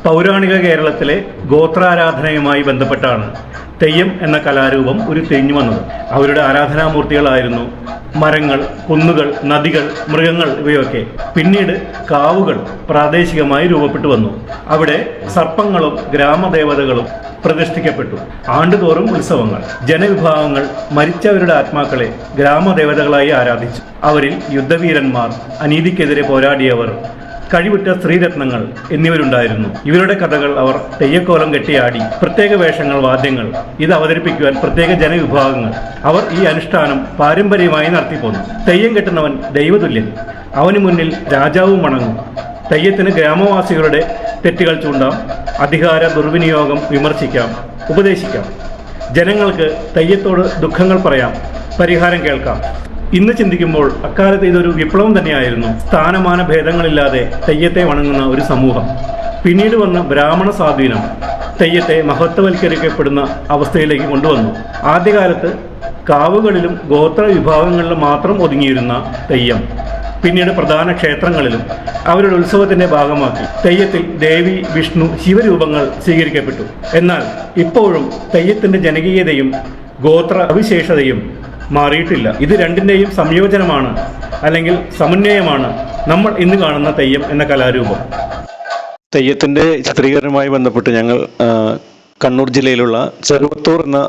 പൗരാണിക കേരളത്തിലെ ഗോത്രാരാധനയുമായി ബന്ധപ്പെട്ടാണ് തെയ്യം എന്ന കലാരൂപം ഉരുത്തിരിഞ്ഞു വന്നത്. അവരുടെ ആരാധനാമൂർത്തികളായിരുന്നു മരങ്ങൾ, കുന്നുകൾ, നദികൾ, മൃഗങ്ങൾ ഇവയൊക്കെ. പിന്നീട് കാവുകൾ പ്രാദേശികമായി രൂപപ്പെട്ടു വന്നു. അവിടെ സർപ്പങ്ങളും ഗ്രാമദേവതകളും പ്രതിഷ്ഠിക്കപ്പെട്ടു. ആണ്ടുതോറും ഉത്സവങ്ങൾ. ജനവിഭാഗങ്ങൾ മരിച്ചവരുടെ ആത്മാക്കളെ ഗ്രാമദേവതകളായി ആരാധിച്ചു. അവരിൽ യുദ്ധവീരന്മാർ, അനീതിക്കെതിരെ പോരാടിയവർ, കഴിവുറ്റ സ്ത്രീരത്നങ്ങൾ എന്നിവരുണ്ടായിരുന്നു. ഇവരുടെ കഥകൾ അവർ തെയ്യക്കോലം കെട്ടിയാടി. പ്രത്യേക വേഷങ്ങൾ, വാദ്യങ്ങൾ, ഇത് അവതരിപ്പിക്കുവാൻ പ്രത്യേക ജനവിഭാഗങ്ങൾ. അവർ ഈ അനുഷ്ഠാനം പാരമ്പര്യമായി നടത്തിപ്പോന്നു. തെയ്യം കെട്ടുന്നവൻ ദൈവതുല്യൻ. അവന് മുന്നിൽ രാജാവും വണങ്ങും. തെയ്യത്തിന് ഗ്രാമവാസികളുടെ തെറ്റുകൾ ചൂണ്ടാം, അധികാര ദുർവിനിയോഗം വിമർശിക്കാം, ഉപദേശിക്കാം. ജനങ്ങൾക്ക് തെയ്യത്തോട് ദുഃഖങ്ങൾ പറയാം, പരിഹാരം കേൾക്കാം. ഇന്ന് ചിന്തിക്കുമ്പോൾ അക്കാലത്ത് ഇതൊരു വിപ്ലവം തന്നെയായിരുന്നു. സ്ഥാനമാന ഭേദങ്ങളില്ലാതെ തെയ്യത്തെ വണങ്ങുന്ന ഒരു സമൂഹം. പിന്നീട് വന്ന ബ്രാഹ്മണ സ്വാധീനം തെയ്യത്തെ മഹത്വവൽക്കരിക്കപ്പെടുന്ന അവസ്ഥയിലേക്ക് കൊണ്ടുവന്നു. ആദ്യകാലത്ത് കാവുകളിലും ഗോത്ര വിഭാഗങ്ങളിലും മാത്രം ഒതുങ്ങിയിരുന്ന തെയ്യം പിന്നീട് പ്രധാന ക്ഷേത്രങ്ങളിലും അവരുടെ ഉത്സവത്തിന്റെ ഭാഗമാക്കി. തെയ്യത്തിൽ ദേവി, വിഷ്ണു, ശിവരൂപങ്ങൾ സ്വീകരിക്കപ്പെട്ടു. എന്നാൽ ഇപ്പോഴും തെയ്യത്തിന്റെ ജനകീയതയും ഗോത്ര അവിശേഷതയും മാറിയിട്ടില്ല. ഇത് രണ്ടിൻ്റെയും സംയോജനമാണ്, അല്ലെങ്കിൽ സമന്വയമാണ് നമ്മൾ ഇന്ന് കാണുന്ന തെയ്യം എന്ന കലാരൂപം. തെയ്യത്തിൻ്റെ ചിത്രീകരണവുമായി ബന്ധപ്പെട്ട് ഞങ്ങൾ കണ്ണൂർ ജില്ലയിലുള്ള ചെറുവത്തൂർ എന്ന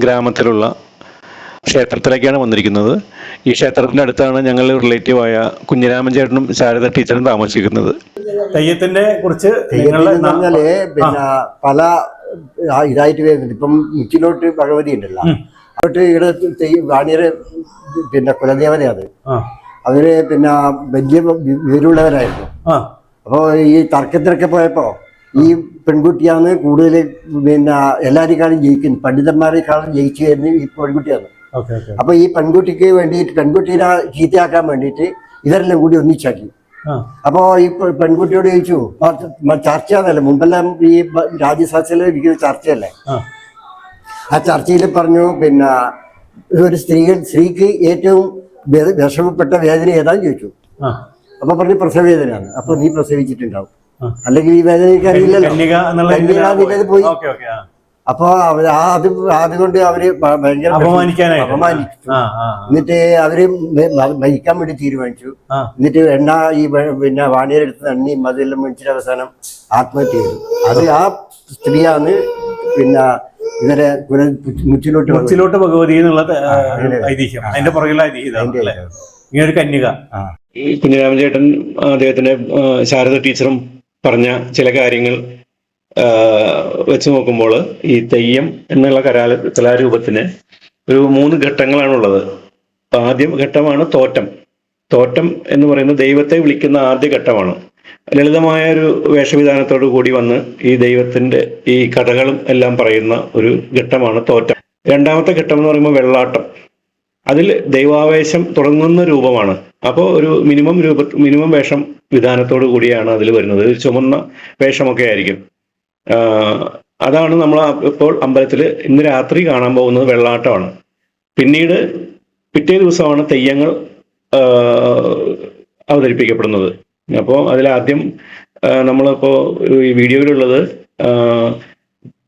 ഗ്രാമത്തിലുള്ള ക്ഷേത്രത്തിലേക്കാണ് വന്നിരിക്കുന്നത്. ഈ ക്ഷേത്രത്തിൻ്റെ അടുത്താണ് ഞങ്ങൾ റിലേറ്റീവായ കുഞ്ഞിരാമൻ ചേട്ടനും ശാരദ ടീച്ചറും താമസിക്കുന്നത്. തെയ്യത്തിനെ കുറിച്ച് പറഞ്ഞാല് പിന്നെ പല ഇതായിട്ട് വരുന്നുണ്ട്. ഇപ്പം മുച്ചിലോട്ട് ഭഗവതി ഉണ്ടല്ലോ, അങ്ങോട്ട് ഇവിടെ വാണിയര് പിന്നെ കുലദേവതയാണ്. അവര് പിന്നെ വലിയ വിവരമുള്ളവരായിരുന്നു. അപ്പൊ ഈ തർക്കത്തിനൊക്കെ പോയപ്പോ ഈ പെൺകുട്ടിയാണ് കൂടുതൽ പിന്നെ എല്ലാരെക്കാളും ജയിക്കുന്നത്, പണ്ഡിതന്മാരെക്കാളും ജയിച്ചു വരുന്നത് ഈ പെൺകുട്ടിയാണ്. അപ്പൊ ഈ പെൺകുട്ടിക്ക് വേണ്ടിയിട്ട്, പെൺകുട്ടീനെ ചീത്തയാക്കാൻ വേണ്ടിയിട്ട് ഇവരെല്ലാം കൂടി ഒന്നിച്ചാക്കി. അപ്പോ ഈ പെൺകുട്ടിയോട് ചോദിച്ചു, ചർച്ചയാണല്ലോ മുമ്പെല്ലാം ഈ രാജ്യസഭയിൽ ഇരിക്കുന്ന ചർച്ചയല്ലേ, ആ ചർച്ചയിൽ പറഞ്ഞു പിന്നെ ഒരു സ്ത്രീക്ക് ഏറ്റവും വിഷമപ്പെട്ട വേദന ഏതാന്ന് ചോദിച്ചു. അപ്പൊ പറഞ്ഞു പ്രസവവേദനയാണ്. അപ്പൊ നീ പ്രസവിച്ചിട്ടുണ്ടാവും, അല്ലെങ്കിൽ ഈ വേദന എനിക്ക് അറിയില്ലല്ലോ, പോയി. അപ്പൊ അതുകൊണ്ട് അവര് ഭയങ്കര അപമാനിച്ചു. എന്നിട്ട് അവര് മരിക്കാൻ വേണ്ടി തീരുമാനിച്ചു. എന്നിട്ട് ഈ പിന്നെ വാണിയരെടുത്ത് എണ്ണയും അതെല്ലാം മേടിച്ചിട്ട് അവസാനം ആത്മഹത്യ ചെയ്തു. അത് ആ സ്ത്രീയാണ് പിന്നെ ഇവരെ മുച്ചിലോട്ട് ഭഗവതി എന്നുള്ള ഐതിഹ്യം, അതിന്റെ പുറകിലുള്ള ഐതിഹ്യം ഇങ്ങനെ ഒരു കന്യക. ഈ കുഞ്ഞിരാമൻ ചേട്ടൻ അദ്ദേഹത്തിന്റെ ശാരദ ടീച്ചറും പറഞ്ഞ ചില കാര്യങ്ങൾ വെച്ച് നോക്കുമ്പോൾ ഈ തെയ്യം എന്നുള്ള കലാരൂപത്തിന് ഒരു 3 ഘട്ടങ്ങളാണുള്ളത്. ആദ്യ ഘട്ടമാണ് തോറ്റം. തോറ്റം എന്ന് പറയുന്നത് ദൈവത്തെ വിളിക്കുന്ന ആദ്യ ഘട്ടമാണ്. ലളിതമായ ഒരു വേഷവിധാനത്തോടു കൂടി വന്ന് ഈ ദൈവത്തിന്റെ ഈ കഥകളും എല്ലാം പറയുന്ന ഒരു ഘട്ടമാണ് തോറ്റം. രണ്ടാമത്തെ ഘട്ടം എന്ന് പറയുമ്പോൾ അതിൽ ദൈവാവേശം തുടങ്ങുന്ന രൂപമാണ്. അപ്പോൾ ഒരു മിനിമം വേഷം വിധാനത്തോടു കൂടിയാണ് അതിൽ വരുന്നത്. ചുമന്ന വേഷമൊക്കെ ആയിരിക്കും. അതാണ് നമ്മൾ ഇപ്പോൾ അമ്പലത്തിൽ ഇന്ന് രാത്രി കാണാൻ പോകുന്നത് വെള്ളാട്ടമാണ്. പിന്നീട് പിറ്റേ ദിവസമാണ് തെയ്യങ്ങൾ അവതരിപ്പിക്കപ്പെടുന്നത്. അപ്പോൾ അതിലാദ്യം നമ്മളിപ്പോൾ ഈ വീഡിയോയിലുള്ളത്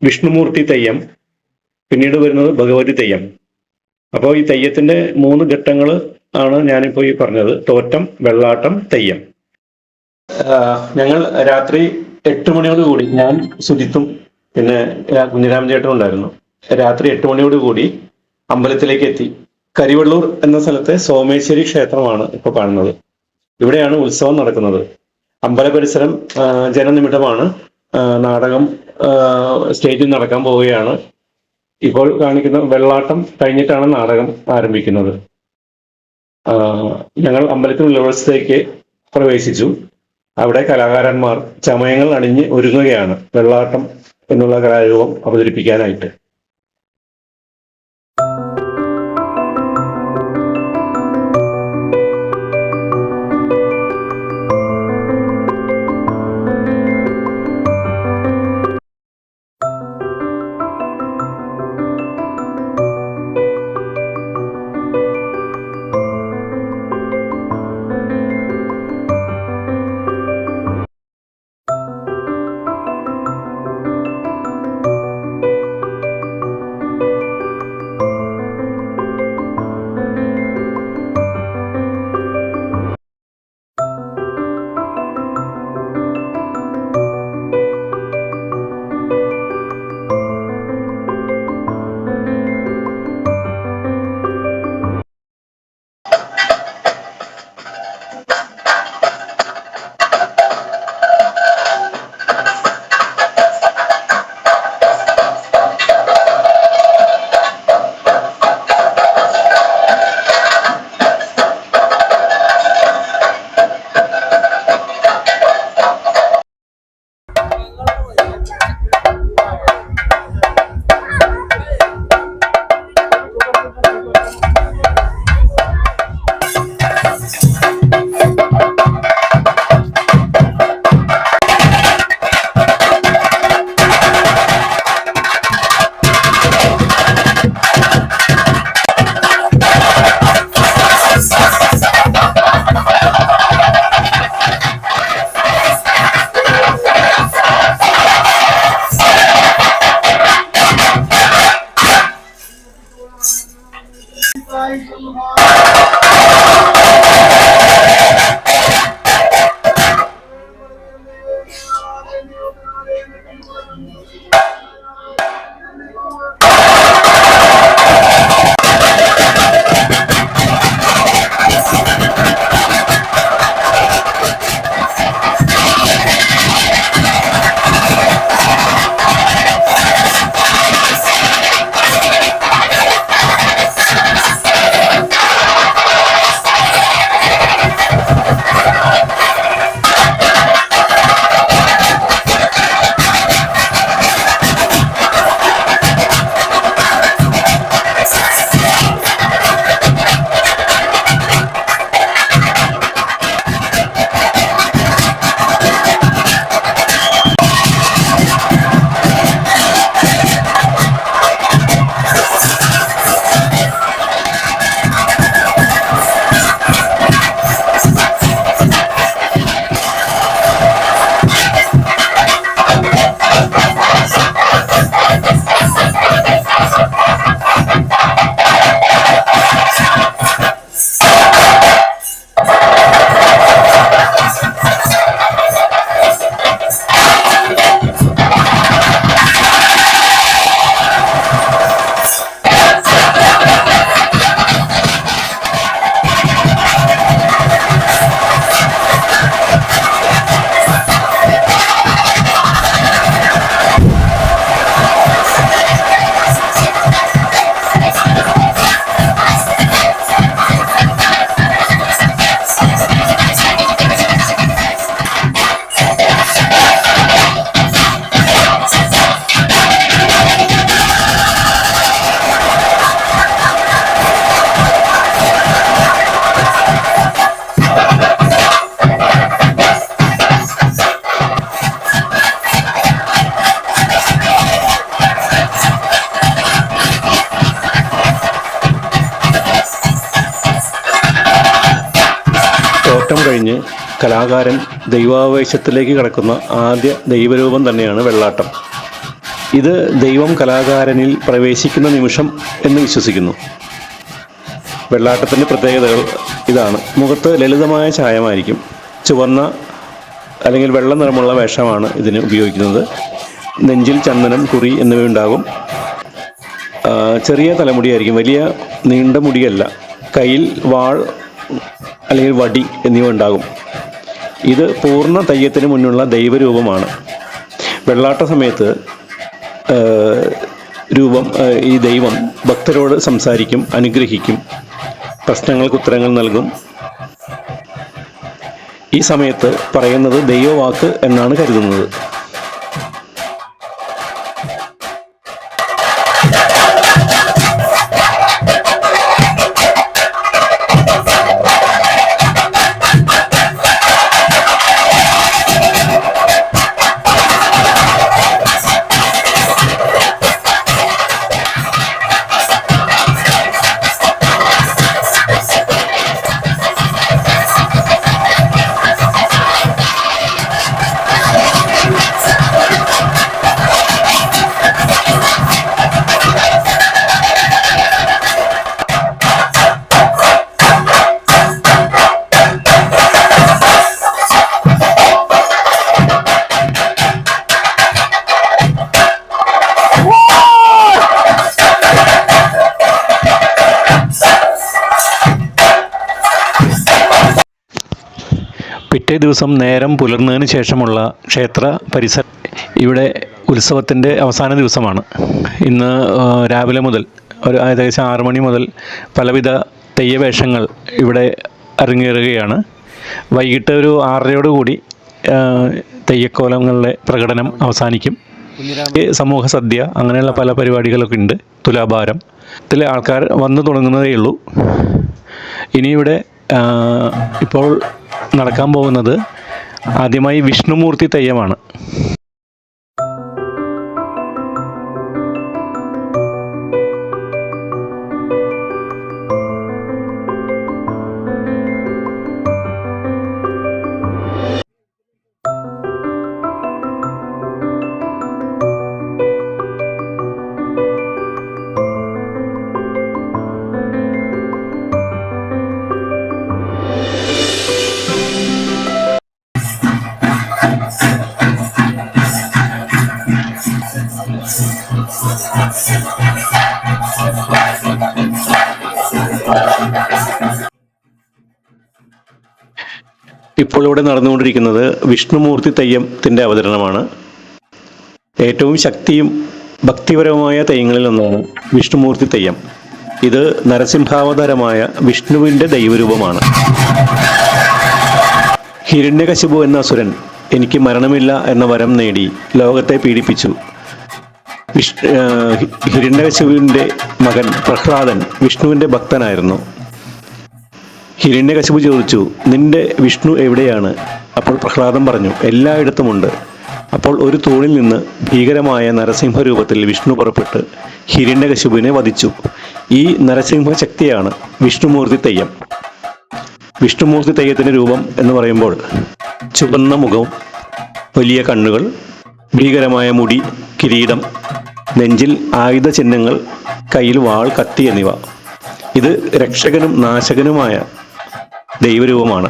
വിഷ്ണുമൂർത്തി തെയ്യം, പിന്നീട് വരുന്നത് ഭഗവതി തെയ്യം. അപ്പോൾ ഈ തെയ്യത്തിന്റെ 3 ഘട്ടങ്ങൾ ആണ് ഞാനിപ്പോൾ ഈ പറഞ്ഞത്: തോറ്റം, വെള്ളാട്ടം, തെയ്യം. ഞങ്ങൾ രാത്രി 8 മണിയോടുകൂടി, ഞാൻ സുജിത്തും പിന്നെ കുഞ്ഞിരാമൻ ചേട്ടനും ഉണ്ടായിരുന്നു, രാത്രി 8 മണിയോടുകൂടി അമ്പലത്തിലേക്ക് എത്തി. കരിവള്ളൂർ എന്ന സ്ഥലത്തെ സോമേശ്വരി ക്ഷേത്രമാണ് ഇപ്പോൾ കാണുന്നത്. ഇവിടെയാണ് ഉത്സവം നടക്കുന്നത്. അമ്പല പരിസരം ജനനിമിഡമാണ്. നാടകം സ്റ്റേജിൽ നടക്കാൻ പോവുകയാണ്. ഇപ്പോൾ കാണിക്കുന്ന വെള്ളാട്ടം കഴിഞ്ഞിട്ടാണ് നാടകം ആരംഭിക്കുന്നത്. ഞങ്ങൾ അമ്പലത്തിനുള്ള ഉത്സവത്തേക്ക് പ്രവേശിച്ചു. അവിടെ കലാകാരന്മാർ ചമയങ്ങൾ അണിഞ്ഞ് ഒരുങ്ങുകയാണ് വെള്ളാട്ടം എന്നുള്ള കലാരൂപം അവതരിപ്പിക്കാനായിട്ട്. തോറ്റം കഴിഞ്ഞ് കലാകാരൻ ദൈവാവേശത്തിലേക്ക് കടക്കുന്ന ആദ്യ ദൈവരൂപം തന്നെയാണ് വെള്ളാട്ടം. ഇത് ദൈവം കലാകാരനിൽ പ്രവേശിക്കുന്ന നിമിഷം എന്ന് വിശ്വസിക്കുന്നു. വെള്ളാട്ടത്തിൻ്റെ പ്രത്യേകതകൾ ഇതാണ്. മുഖത്ത് ലളിതമായ ചായമായിരിക്കും. ചുവന്ന അല്ലെങ്കിൽ വെള്ള നിറമുള്ള വേഷമാണ് ഇതിന് ഉപയോഗിക്കുന്നത്. നെഞ്ചിൽ ചന്ദനം, കുറി എന്നിവയുണ്ടാകും. ചെറിയ തലമുടിയായിരിക്കും, വലിയ നീണ്ട മുടിയല്ല. കയ്യിൽ വാൾ അല്ലെങ്കിൽ വടി എന്നിവ ഉണ്ടാകും. ഇത് പൂർണ്ണ തെയ്യത്തിന് മുന്നുള്ള ദൈവരൂപമാണ്. വെള്ളാട്ട സമയത്ത് ഈ ദൈവം ഭക്തരോട് സംസാരിക്കും, അനുഗ്രഹിക്കും, പ്രശ്നങ്ങൾക്ക് ഉത്തരങ്ങൾ നൽകും. ഈ സമയത്ത് പറയുന്നത് ദൈവവാക്ക് എന്നാണ് കരുതുന്നത്. പിറ്റേ ദിവസം നേരം പുലർന്നതിന് ശേഷമുള്ള ക്ഷേത്ര പരിസരം ഇവിടെ ഉത്സവത്തിൻ്റെ അവസാന ദിവസമാണ്. ഇന്ന് രാവിലെ മുതൽ ഏകദേശം 6 മണി മുതൽ പലവിധ തെയ്യവേഷങ്ങൾ ഇവിടെ അരങ്ങേറുകയാണ്. വൈകിട്ട് ഒരു 6:30 തെയ്യക്കോലങ്ങളുടെ പ്രകടനം അവസാനിക്കും. സമൂഹ സദ്യ അങ്ങനെയുള്ള പല പരിപാടികളൊക്കെ ഉണ്ട്. തുലാഭാരം ഇതിലെ ആൾക്കാർ വന്നു തുടങ്ങുന്നതേ ഉള്ളൂ. ഇനി ഇവിടെ ഇപ്പോൾ നടക്കാൻ പോകുന്നത് ആദ്യമായി വിഷ്ണുമൂർത്തി തെയ്യമാണ്. ഇപ്പോൾ ഇവിടെ നടന്നുകൊണ്ടിരിക്കുന്നത് വിഷ്ണുമൂർത്തി തെയ്യത്തിൻ്റെ അവതരണമാണ്. ഏറ്റവും ശക്തിയും ഭക്തിപരമായ തെയ്യങ്ങളിൽ ഒന്നാണ് വിഷ്ണുമൂർത്തി തെയ്യം. ഇത് നരസിംഹാവതാരമായ വിഷ്ണുവിൻ്റെ ദൈവരൂപമാണ്. ഹിരണ്യകശിപു എന്ന അസുരൻ എനിക്ക് മരണമില്ല എന്ന വരം നേടി ലോകത്തെ പീഡിപ്പിച്ചു. ഹിരണ്യകശിപുവിൻ്റെ മകൻ പ്രഹ്ലാദൻ വിഷ്ണുവിൻ്റെ ഭക്തനായിരുന്നു. ഹിരണ്യകശിപു ചോദിച്ചു, നിന്റെ വിഷ്ണു എവിടെയാണ്? അപ്പോൾ പ്രഹ്ലാദൻ പറഞ്ഞു, എല്ലായിടത്തുമുണ്ട്. അപ്പോൾ ഒരു തൂണിൽ നിന്ന് ഭീകരമായ നരസിംഹ രൂപത്തിൽ വിഷ്ണു പുറപ്പെട്ട് ഹിരണ്യകശിപുവിനെ വധിച്ചു. ഈ നരസിംഹ ശക്തിയാണ് വിഷ്ണുമൂർത്തി തെയ്യം. വിഷ്ണുമൂർത്തി തെയ്യത്തിൻ്റെ രൂപം എന്ന് പറയുമ്പോൾ ചുവന്ന മുഖവും വലിയ കണ്ണുകൾ, ഭീകരമായ മുടി, കിരീടം, നെഞ്ചിൽ ആയുധ ചിഹ്നങ്ങൾ, കയ്യിൽ വാൾ, കത്തി എന്നിവ. ഇത് രക്ഷകനും നാശകനുമായ ദൈവരൂപമാണ്.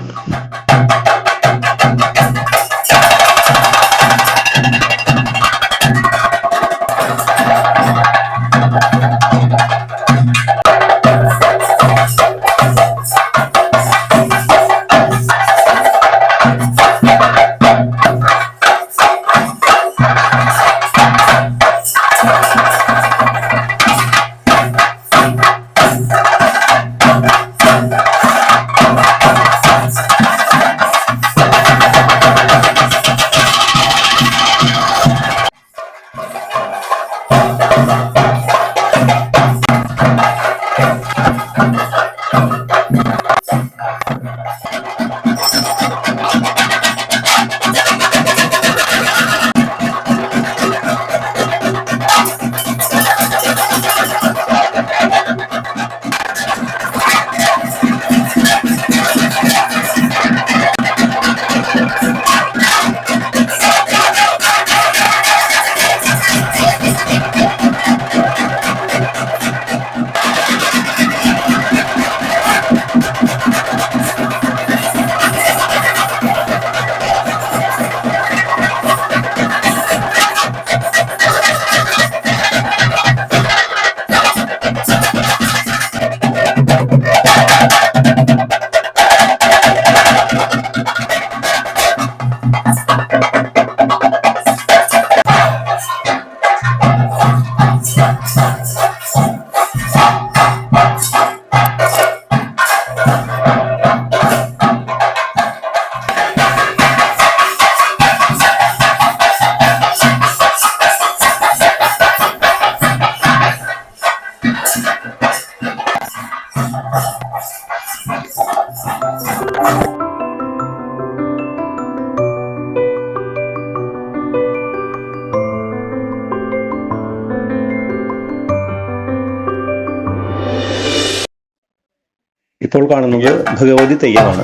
ഇപ്പോൾ കാണുന്നത് ഭഗവതി തെയ്യമാണ്.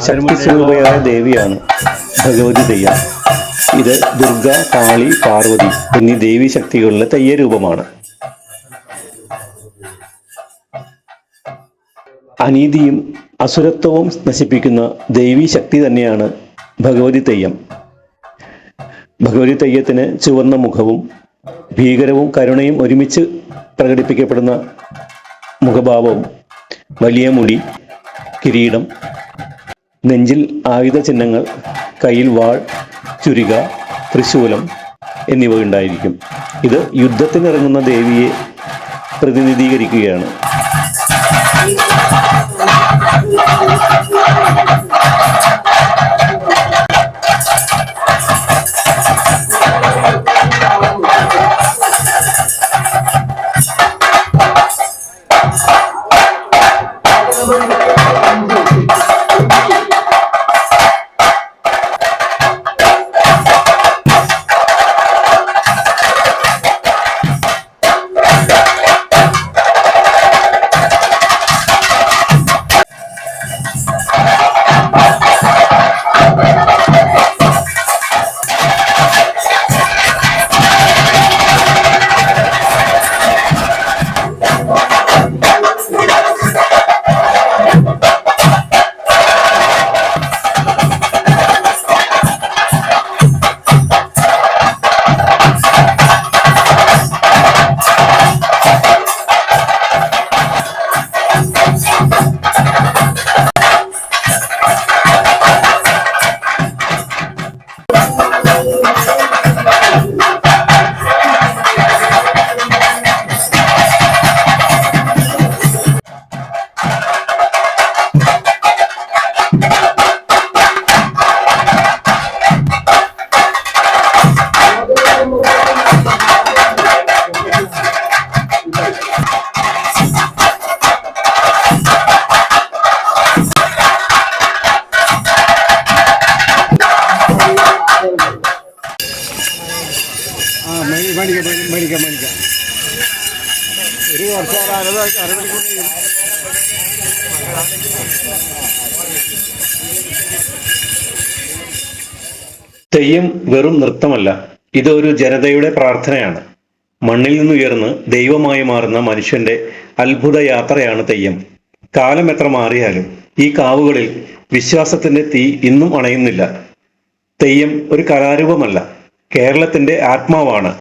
ശക്തി സ്വരൂപയായ ദേവിയാണ് ഭഗവതി തെയ്യം. ഇത് ദുർഗ, കാളി, പാർവതി എന്നീ ദേവീ ശക്തികളുടെ തെയ്യരൂപമാണ്. അനീതിയും അസുരത്വവും നശിപ്പിക്കുന്ന ദേവീ ശക്തി തന്നെയാണ് ഭഗവതി തെയ്യം. ഭഗവതി തെയ്യത്തിന് ചുവന്ന മുഖവും ഭീകരവും കരുണയും ഒരുമിച്ച് പ്രകടിപ്പിക്കപ്പെടുന്ന മുഖഭാവവും, വലിയ മുടി, കിരീടം, നെഞ്ചിൽ ആയുധ ചിഹ്നങ്ങൾ, കയ്യിൽ വാൾ, ചുരിക, ത്രിശൂലം എന്നിവ ഉണ്ടായിരിക്കും. ഇത് യുദ്ധത്തിനിറങ്ങുന്ന ദേവിയെ പ്രതിനിധീകരിക്കുകയാണ്. തെയ്യം വെറും നൃത്തമല്ല, ഇതൊരു ജനതയുടെ പ്രാർത്ഥനയാണ്. മണ്ണിൽ നിന്നുയർന്ന് ദൈവമായി മാറുന്ന മനുഷ്യന്റെ അത്ഭുത യാത്രയാണ് തെയ്യം. കാലം എത്ര മാറിയാലും ഈ കാവുകളിൽ വിശ്വാസത്തിന്റെ തീ ഇന്നും അണയുന്നില്ല. തെയ്യം ഒരു കലാരൂപമല്ല, കേരളത്തിന്റെ ആത്മാവാണ്.